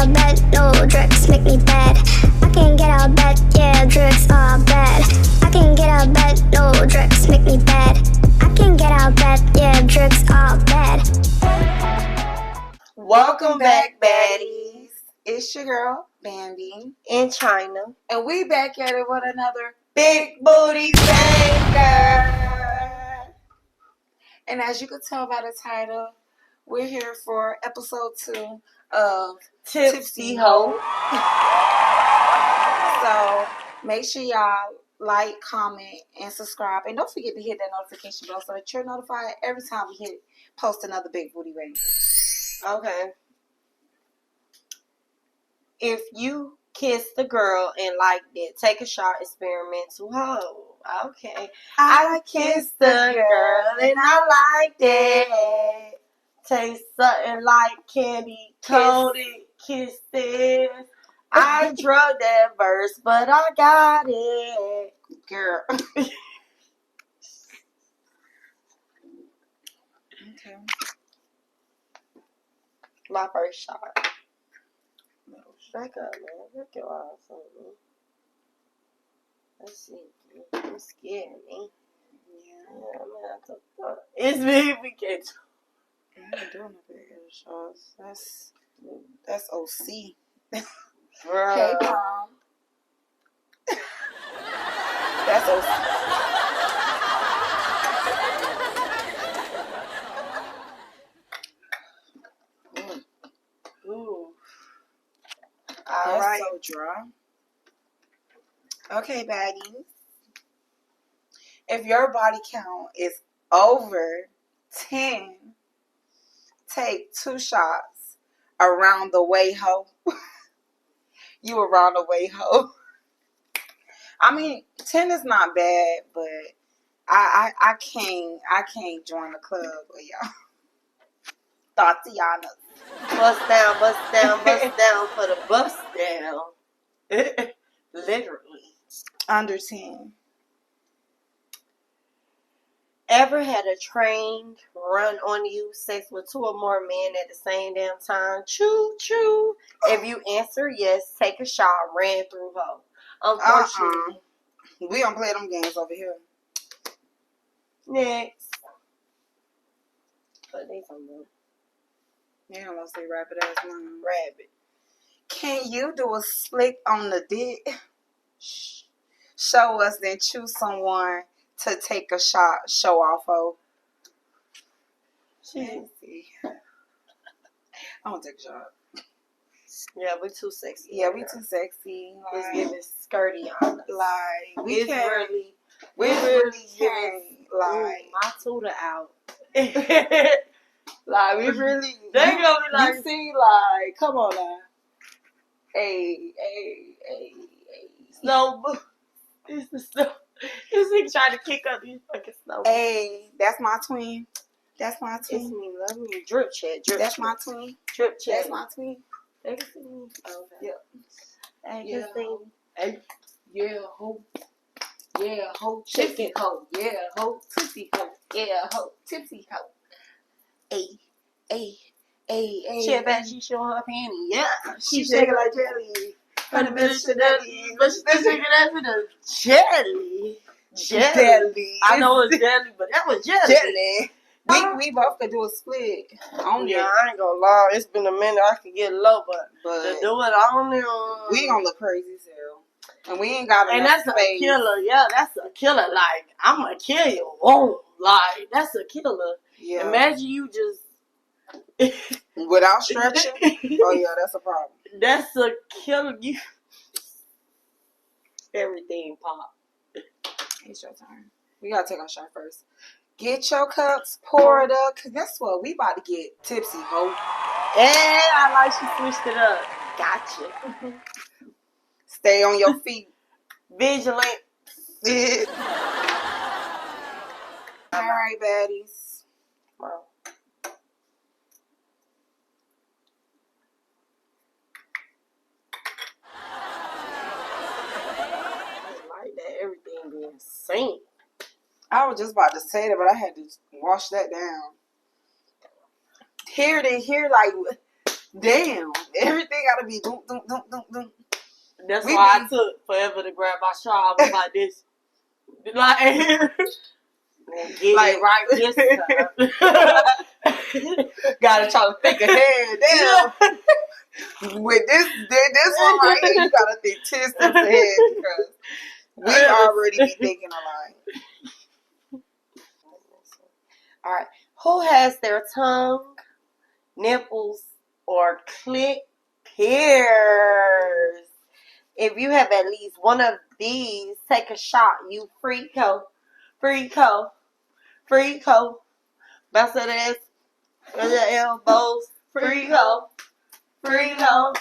out of bed, no drugs make me bad. I can't get out of bed, yeah, drugs are bad. I can't get out of bed, no drugs make me bad. I can't get out of bed, yeah, drugs are bad. Welcome back, baddies. It's your girl, Bambi in China. And we back at it with another big booty banger. And as you can tell by the title, we're here for episode 2 of Tipsy Ho. So make sure y'all like, comment, and subscribe. And don't forget to hit that notification bell so that you're notified every time we post another big booty banger. Okay. If you kissed the girl and liked it, take a shot, experimental hoe. Okay. I kissed the girl and I liked it. Taste something like candy, coated kisses. I drug that verse, but I got it. Girl. Okay. My first shot. Back up, man. Look your eyes on me. Let's see. You scared me. Yeah, man. It's me. We can't. I ain't doing no big shots. That's OC. Hey, Mom. That's OC. Ooh. That's Alright. so dry. Okay, baddies. If your body count is over 10, take 2 shots around the way, ho. You around the way, ho. I mean, 10 is not bad, but I can't join the club with y'all. Tatiana. Bust down, bust down, bust down for the bust down. Literally. Under 10. Ever had a train run on you, sex with 2 or more men at the same damn time? Choo choo. If you answer yes, take a shot, ran through hoe. Unfortunately. We don't play them games over here. Next. But they don't know. Yeah, unless they rabbit ass mom. Rabbit. Can you do a slick on the dick? Show us, then choose someone to take a shot. Show off, oh. I'm gonna take a shot. Yeah, we too sexy. Yeah, we too sexy. Like, it's giving skirty on us. Like, we really can't. Like, my tutor out. Like, we really. They gonna be like, you see, like, come on now. Hey. Snow. It's the snow. This nigga trying to kick up these fucking snow. Hey, that's my twin. That's my twin. It's me. Love me. Drip chat. That's my twin. Drip chat. That's my twin. They can see me. Okay. Yep. They can see me. Hey. Yeah, ho. Yeah, ho. Chicken ho. Yeah, ho. Tipsy ho. Yeah, ho. Tipsy ho. Hey. She bet she showing her panty. Yeah. She shaking like jelly. 100 minutes to jelly. But she's still shaking that for the jelly. Jelly. I know it's jelly, but that was jelly. We both could do a split on yeah, I ain't gonna lie. It's been a minute. I could get low, but to do it on there, we gonna look crazy as hell. And we ain't got enough and that's space. A killer. Yeah, that's a killer. Like, I'm gonna kill you. Whoa. Like, that's a killer. Yeah. Imagine you just without stretching. Oh yeah, that's a problem. That's a killer. You everything pop. It's your turn. We gotta take our shot first. Get your cups poured up, cause guess what? We about to get tipsy, ho. And I like she switched it up. Gotcha. Stay on your feet. Vigilant. All right, baddies. Wow. Like that, everything being seen. I was just about to say that, but I had to wash that down. Here, like, Damn. Everything gotta be doom, doom, doom, doom, doom. That's why I took forever to grab my straw. I was like this. Like, get like it right this time. Gotta try to think ahead. Damn. With this one right here, you gotta think 10 steps ahead because we already be thinking alike. All right. Who has their tongue, nipples, or clit pierced? If you have at least one of these, take a shot. You freako. Freako. Freako. Bust that ass with your elbows. Freako. Freako.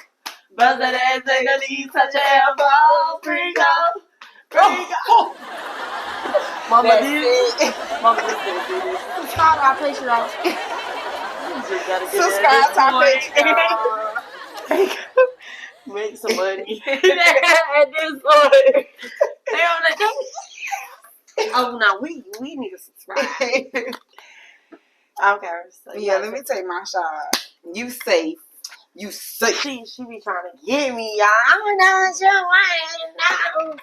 Bust that ass in the knees. Touch your elbows. Freako. Freako. Mama did. Mama just didn't do this. Subscribe to our Patreon. Subscribe to our Patreon. Make some money. At this point. They on the day. Oh, no, we need to subscribe. Okay. So yeah, let me take my shot. You safe. You safe. She be trying to get me, y'all. I'm not sure why now.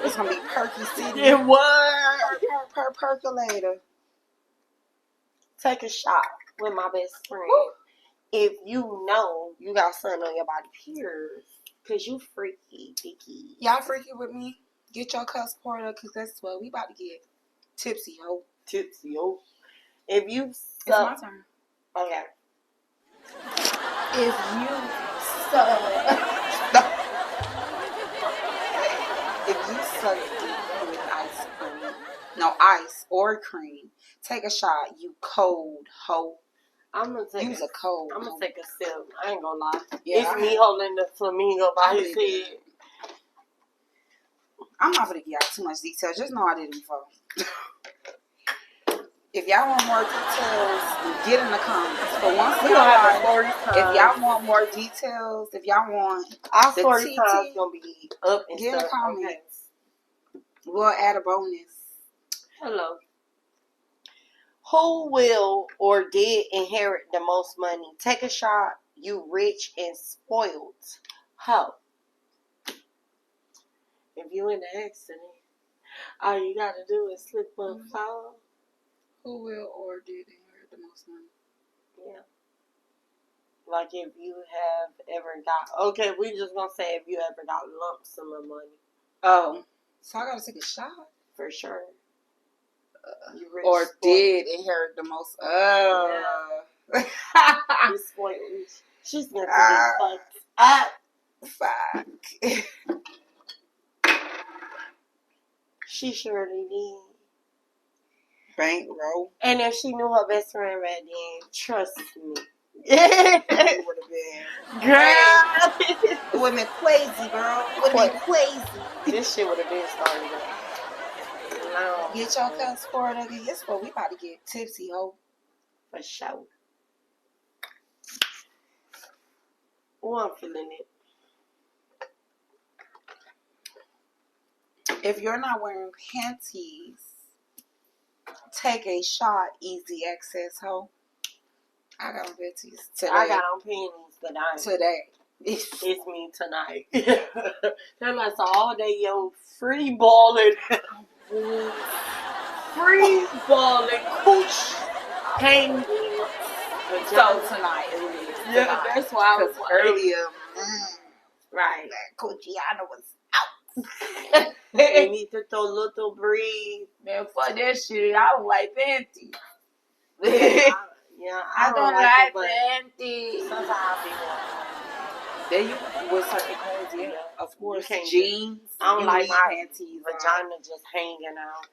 It's gonna be Perky City. It was. Percolator. Take a shot with my best friend. Woo. If you know you got something on your body, period. Cause you freaky, dicky. Y'all freaky with me? Get your cuss poured up, cause that's what we about to get. Tipsy, ho. Tipsy, ho. If you it's my turn. Okay. If you suck. If you suck with ice cream, no ice or cream, take a shot. You cold hoe. I'm gonna take Use a cold. I'm gonna take a sip. I ain't gonna lie. Yeah, it's me holding the flamingo by his head. I'm not gonna give y'all too much details. Just know I did it before. If y'all want more details, get in the comments. But once we don't have story time. If y'all want more details, if y'all want our story time is gonna be up and get in the comments. Okay. We'll add a bonus. Hello. Who will or did inherit the most money? Take a shot. You rich and spoiled. How? If you in an accident, all you gotta do is slip up, fall. Who will or did inherit the most money? Yeah. Like if you have ever got, okay, we just gonna say if you ever got lump sum of money. Oh. So I gotta take a shot? For sure. You rich, or spoiled. Did inherit the most. Yeah. You spoiled. She's gonna be fucked up. Fuck. She surely did. Bankroll. And if she knew her best friend back then, trust me. It would have been. Girl. Women crazy, girl. Women crazy. This shit would have been started. No. Get your cuss for it again. Guess what? We about to get tipsy, ho. For sure. Oh, I'm feeling it. If you're not wearing panties, take a shot. Easy access, ho. I got on panties today. I got on panties tonight. Today. It's me tonight. They're like, so all day, yo, free balling. Free balling. Cooch. Hanging. So tonight it is. Yeah, tonight. That's why I was earlier. Right. That Coochiana was out. You need to throw a little breathe. Man, fuck that shit. I don't like panties. Yeah, I don't like panties. Sometimes I be one. Then you with certain clothes, yeah. Of course, jeans. I don't like my panties. Vagina just hanging out.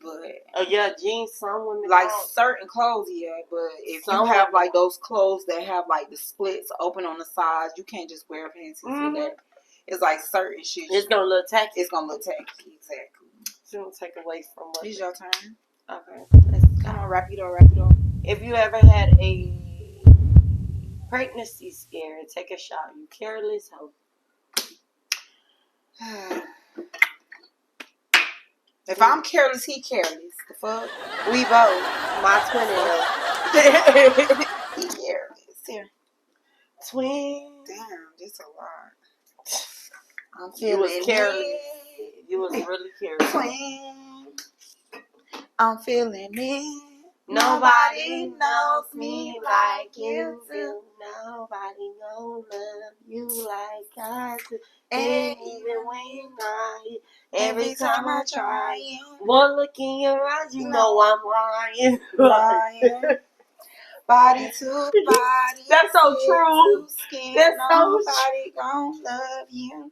But yeah, jeans. Some women like don't. certain clothes, yeah. But if some you have like those clothes that have like the splits open on the sides, you can't just wear panties with that. It's like certain shit. It's gonna look tacky. It's gonna look tacky, exactly. It's gonna take away from what. It's your turn. Okay. Come on, wrap it up. If you ever had a pregnancy scare, take a shot. You careless hoe. If I'm careless, he careless. The fuck? We both. My twin and them. He careless. Here. Twin. Damn, this a lot. I'm You was feeling careless. me. You was really careless. Twin. I'm feeling me. Nobody knows me like you do. Nobody knows you like I do. And even when you're not here, every time I try, one look in your eyes, you know I'm lying. Lying. Body to body. That's so true. Skin, That's so nobody gon' love you.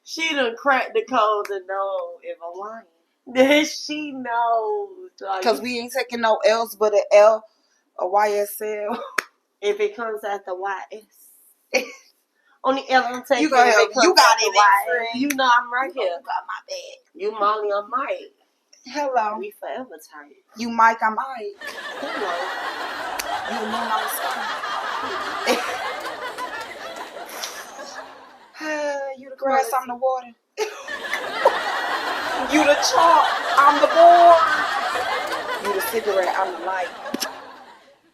She done cracked the code to know if I'm lying. Then she knows. Because we ain't taking no L's but a L, a YSL. If it comes after YS. Only L I'm taking. You got it. You got it. YS. You know I'm right here. You got my bag. You Molly, I'm Mike. Hello. We forever tight. You Mike, I'm Mike. Hello. You the moon, I'm the sky. You the grass, I'm the water. You the chalk, I'm the board. You the cigarette, I'm the light.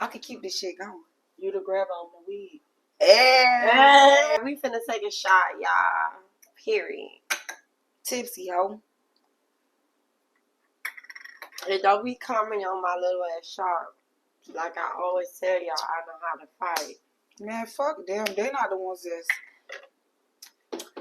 I could keep this shit going. You the grab on the weed. Yeah. We finna take a shot, y'all. Period. Tipsy, ho. And don't be coming on my little ass shot. Like I always tell y'all, I know how to fight. Man, fuck them. They not the ones that's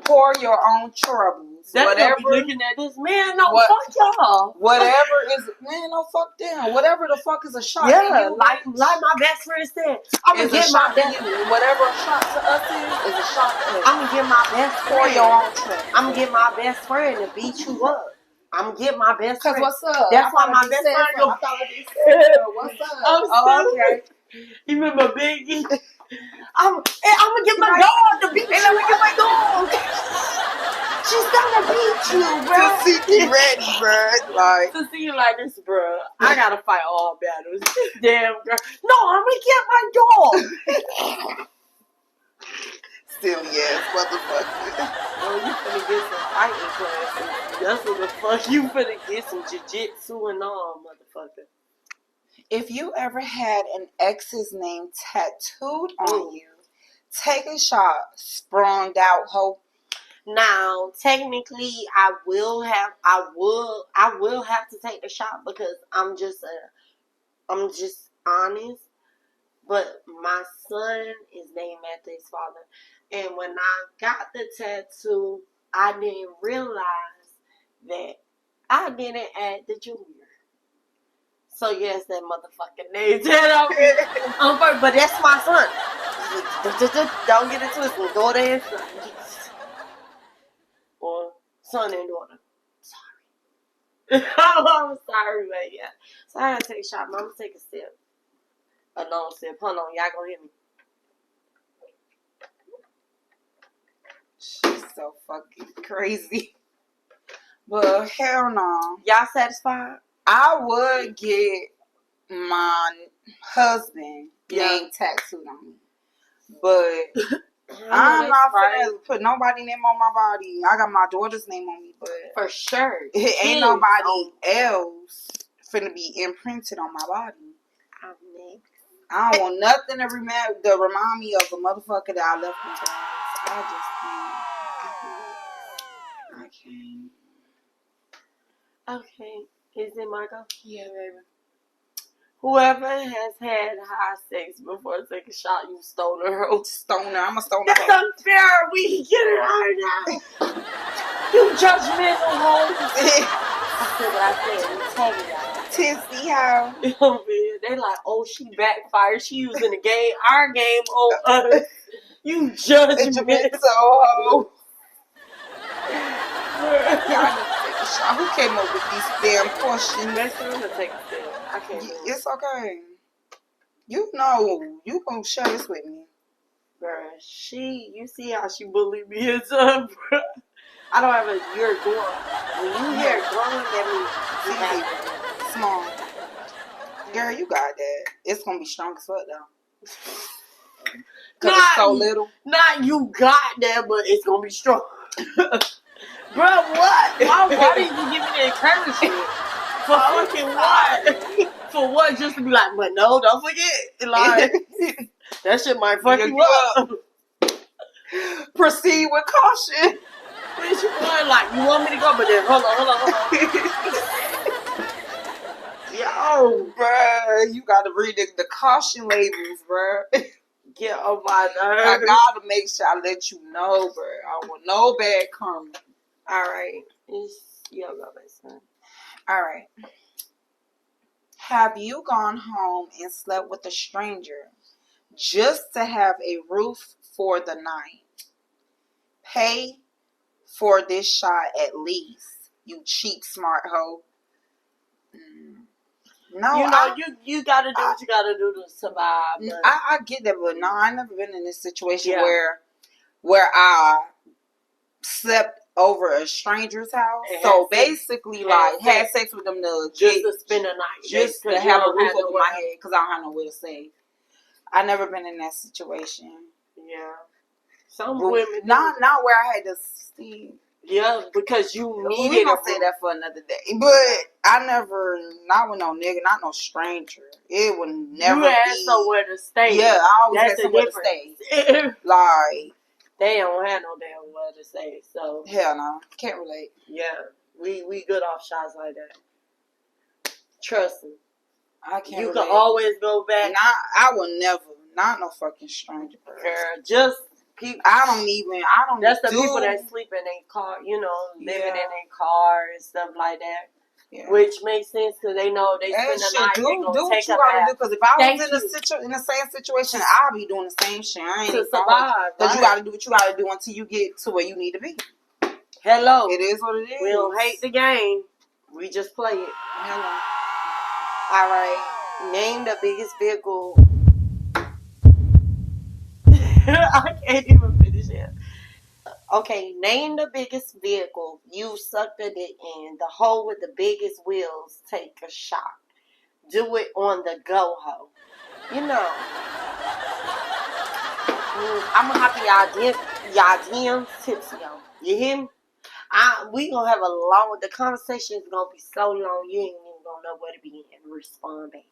pour your own troubles. That's whatever. Be looking at this man. No, fuck y'all. Whatever is, man, no fuck them. Whatever the fuck is a shot. Yeah, you, like my best friend said, I'm gonna get my best. Whatever a shot to us is a shot to us. I'm gonna get my best friend. Pour your own troubles. I'm gonna get my best friend to beat you up. I'm gonna get my best friend. Cause what's up? That's why my best friend go. What's up? Oh, okay. You remember Biggie? I'm gonna get my dog to beat you. Let me get my dog. She's gonna beat you, bro. To see you ready, bro. Like to see you like this, bro. I gotta fight all battles. Damn girl. No, I'm gonna get my dog. Silly ass motherfucker. Oh, you finna get some fighting classes. That's what the fuck you finna get some jiu-jitsu and all, motherfucker. If you ever had an ex's name tattooed on you, take a shot, sprung out, ho. Now, technically, I will have to take the shot because I'm just honest. But my son is named after his father, and when I got the tattoo, I didn't realize that I didn't add the junior. So yes, that motherfucking name tattoo but that's my son. Don't get it twisted. Daughter and son. Or son and daughter. Sorry. I'm sorry, but yeah. So I gotta take a shot. Mama, take a sip. A long sip. Hold on, y'all gonna hear me. She's so fucking crazy. But hell no. Y'all satisfied? I would get my husband name tattooed on me. But I'm not finna put nobody's name on my body. I got my daughter's name on me, but for sure. It ain't nobody else finna be imprinted on my body. I don't want nothing to remind me of the motherfucker that I left behind. I just can't. Okay. Is it my go? Yeah, baby. Whoever has had high sex before take a shot, you stoner. Stoner. I'm a stoner. That's unfair. We get it right now. You judgmental hoe. I said what I said. We tag it out. Tipsy how? Oh man, they like, oh, she backfired. She using the game, our game on us. You judgmental hoe. Y'all need to take a shot. Who came up with these damn questions? Let's take a sip. I can't. It's okay. You know, you gonna share this with me, bruh. You see how she bullied me and stuff, bruh. I don't have a you're growing. When you hear growing, that means small. Girl, you got that. It's gonna be strong as fuck though. Cause it's so little. Not you got that, but it's gonna be strong. Bro, what? Why did you give me encouragement. For fucking what? For what? Just to be like, but no, don't forget. Like, that shit might fuck you up. Proceed with caution. Bitch, you going like, you want me to go, but then hold on. Yo, bruh, you gotta read the caution labels, bruh. Get on my nerves. I gotta make sure I let you know, bruh. I want no bad karma. Alright. Yo, go, son. Alright. Have you gone home and slept with a stranger just to have a roof for the night? Pay for this shot at least, you cheap smart hoe. No, you know, you gotta do what you gotta do to survive. I get that, but no, I never been in this situation where I slept over a stranger's house. So basically, like, had sex with them just to spend a night, just to have a roof over my head, because I don't have nowhere to stay. I never been in that situation. Yeah, some women not where I had to see. Yeah, because you needed. We gonna say that for another day. But I never, not with no nigga, not no stranger. It would never. You had somewhere to stay. Yeah, I always had somewhere to stay. Like, they don't have no damn where to stay. So hell no, can't relate. Yeah, we good off shots like that. Trust me. I can't. You can always go back. I will never. Not no fucking stranger, girl. Just. People, That's the people that sleep in their car, you know, living in their car and stuff like that. Yeah. Which makes sense because they know they spend the night. Do what you gotta do. Because if I was in the same situation, I'll be doing the same shit. I ain't to survive. Because you gotta do what you gotta do until you get to where you need to be. Hello. It is what it is. We don't hate the game. We just play it. Hello. All right. Name the biggest vehicle. I can't even finish it. Okay, name the biggest vehicle you sucked it in. The hoe with the biggest wheels take a shot. Do it on the go, hoe. You know. I'm gonna hop in y'all DMs, Tipsy, yo. You hear me? We gonna have the conversation is gonna be so long, you ain't even gonna know where to begin and respond back.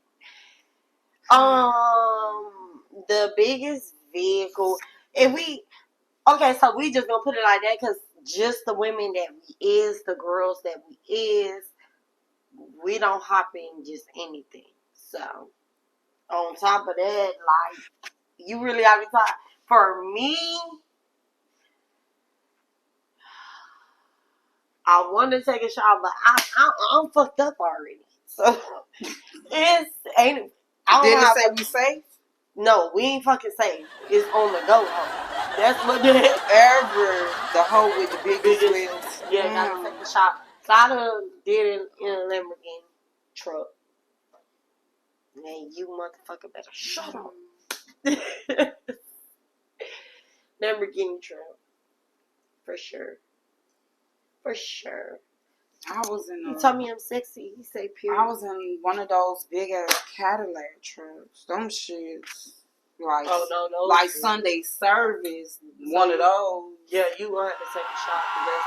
The biggest vehicle. So we just gonna put it like that because just the women that we is, the girls that we is, we don't hop in just anything. So on top of that, like, you really have to talk. For me, I want to take a shot, but I'm fucked up already. So Didn't it say we safe? No, we ain't fucking safe. It's on the go hoe. That's what the hoe with the biggest wheels. Yeah, gotta take a shot. So I done did it in a Lamborghini truck. Man, you motherfucker better shut up. Lamborghini truck. For sure. I was in. He told me I'm sexy. He said, "Period." I was in one of those big ass Cadillac trucks. Them shits, like, like Sunday service. One of those. Yeah, you gonna have to take a shot because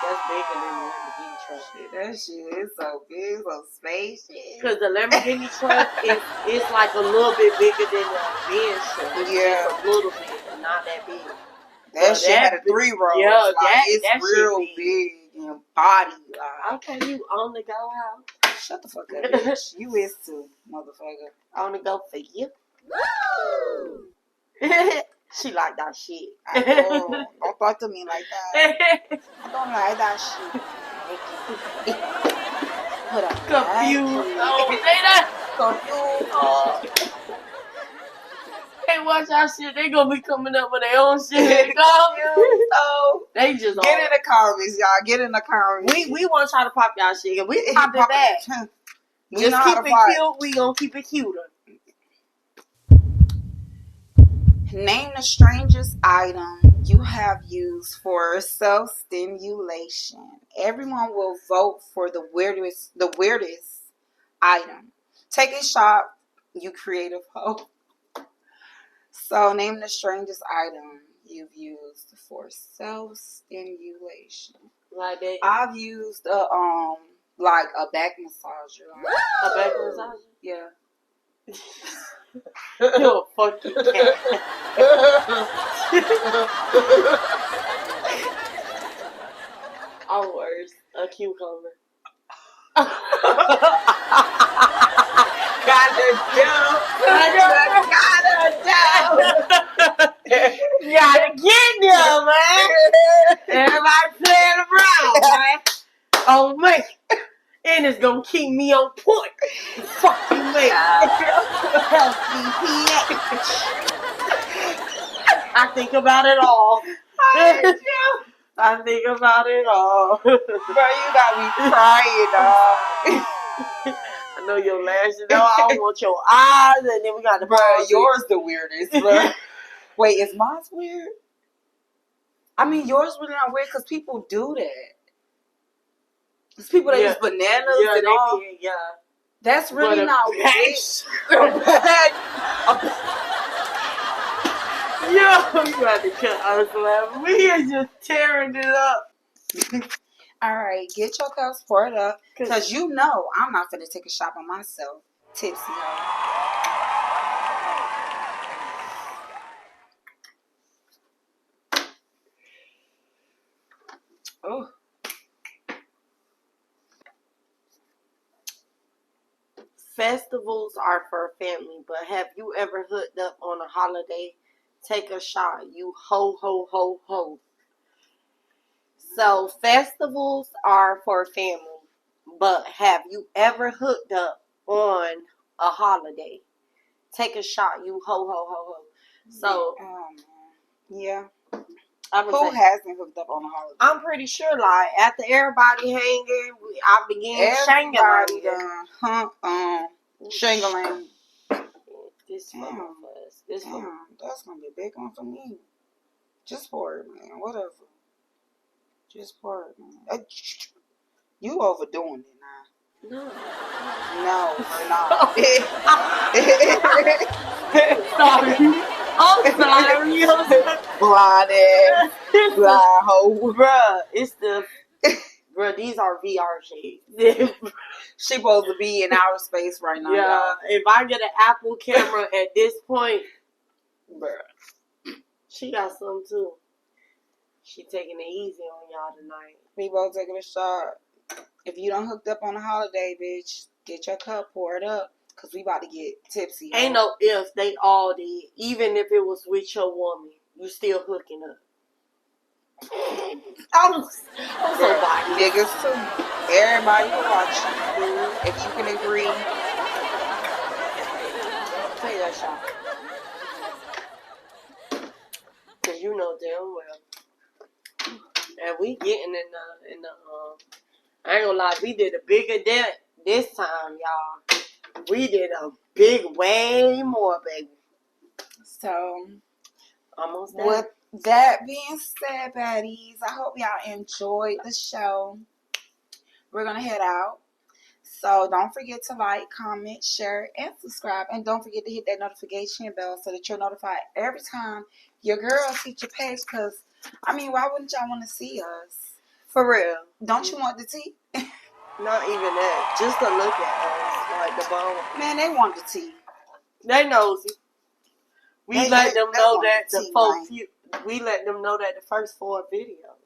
that's bigger than the Lamborghini truck. That shit is so big, so spacious. Because the Lamborghini truck is like a little bit bigger than the Benz truck. Yeah, it's a little bit, but not that big. That shit had a 3-row. Yeah, it's real big. Body, like, okay, you on the go out. Shut the fuck up, bitch. You is too, motherfucker. On the go for you. Woo! She like that shit. I know. Don't talk to me like that. I don't like that shit. Put up. Confused. Confused. Hey, watch our shit. They gonna be coming up with their own shit. So they just get in the comments, y'all. Get in the comments. We want to try to pop y'all shit. We can pop it back. Just keep it cute. We gonna keep it cuter. Name the strangest item you have used for self-stimulation. Everyone will vote for the weirdest item. Take a shot, you creative hoe. So, name the strangest item you've used for self-stimulation. Like that. I've used Like a back massager. Like, A back massage? yeah. You're a fucking cat. I'm worse. A cucumber. Gotta get them, man. Everybody playing around, man. Oh, man. And it's gonna keep me on point. Fuck you, man. I think about it all. I think about it all. Bro, you got me crying, dog. I know your lashes, though. I don't want your eyes, and then we got the bro. Yours the weirdest, bro. Wait, is mine weird? I mean, yours really not weird because people do that. There's people that use bananas and all. Yeah. That's really not weird. Yo, you got to cut us laughing. We are just tearing it up. All right, get your cups poured up. Because you know I'm not going to take a shot by myself. Tipsy, y'all. Oh. Festivals are for family, but have you ever hooked up on a holiday? Take a shot. You ho, ho, ho, ho. So, festivals are for family, but have you ever hooked up on a holiday? Take a shot. You ho, ho, ho, ho. So, yeah. Who hasn't hooked up on a holiday? I'm pretty sure, like, after everybody hanging, I began shangling. Shangling. This one of us. This one. That's gonna be a big one for me. Just pour it, man. Whatever. Just pour it, man. You overdoing it now. No, we're not. Sorry. I'm sorry. Blind ass. Blind hoe. Bruh, it's the... Bruh, these are VR shades. She supposed to be in outer space right now. Yeah, y'all. if I get an Apple camera at this point, bruh, she got some too. She taking it easy on y'all tonight. We both taking a shot. If you don't hooked up on a holiday, bitch, get your cup poured up. Because we about to get tipsy. Ain't no if, they all did. Even if it was with your woman, you still hooking up. I'm so biased. Niggas too. Everybody can watch you, if you can agree. Take that shot. Cause you know damn well. And we getting in the I ain't gonna lie, we did a bigger debt this time, y'all. We did a big, way more, baby. So, almost there. With that being said, baddies, I hope y'all enjoyed the show. We're gonna head out. So don't forget to like, comment, share, and subscribe. And don't forget to hit that notification bell so that you're notified every time your girls hit your page. Because, I mean, why wouldn't y'all want to see us? For real. Don't you want the tea? Not even that. Just to look at us. Like the bone. Man, they want the tea. They nosy. We let them know that the we let them know that the first 4 videos.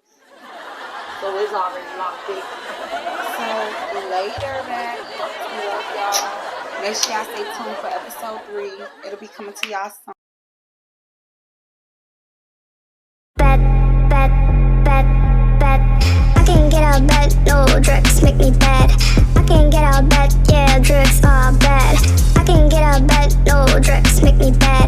So it's already locked in. So later, man. We love y'all. Make sure y'all stay tuned for episode 3. It'll be coming to y'all soon. Bad. I can't get out of bed, no drugs make me bad. I can't get out of bed, yeah, drugs are bad. I can't get out of bed, no drugs make me bad.